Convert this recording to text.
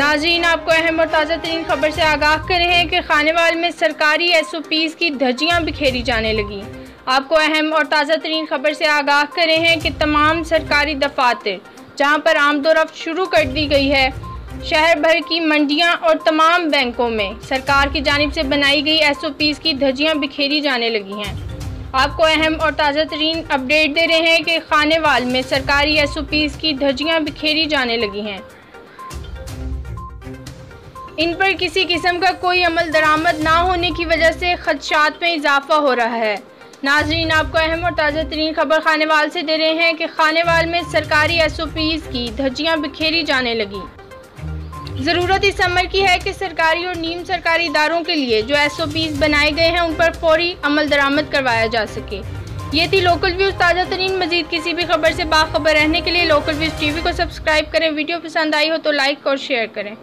नाज़रीन, आपको अहम और ताज़ा तरीन खबर से आगाह कर रहे हैं कि खानेवाल में सरकारी SOPs की धज्जियां बिखेरी जाने लगी। आपको अहम और ताज़ा तरीन खबर से आगाह कर रहे हैं कि तमाम सरकारी दफातर जहां पर आमदोरफ्त शुरू कर दी गई है, शहर भर की मंडियां और तमाम बैंकों में सरकार की जानिब से बनाई गई SOPs की धज्जियां बिखेरी जाने लगी हैं। आपको अहम और ताज़ा तरीन अपडेट दे रहे हैं कि खानेवाल में सरकारी SOPs की धज्जियां बिखेरी जाने लगी हैं। इन पर किसी किस्म का कोई अमल दरामद ना होने की वजह से खदशात में इजाफा हो रहा है। नाज़रीन, आपको अहम और ताज़ा तरीन खबर खानेवाल से दे रहे हैं कि खानेवाल में सरकारी SOPs की धज्जियां बिखेरी जाने लगी। ज़रूरत इस अमर की है कि सरकारी और नीम सरकारी इदारों के लिए जो SOPs बनाए गए हैं उन पर फौरी अमल दरामद करवाया जा सके। ये थी लोकल व्यूज़ ताज़ा तरीन। मज़ीद किसी भी खबर से बाखबर रहने के लिए लोकल व्यूज़ TV को सब्सक्राइब करें। वीडियो पसंद आई हो तो लाइक और शेयर करें।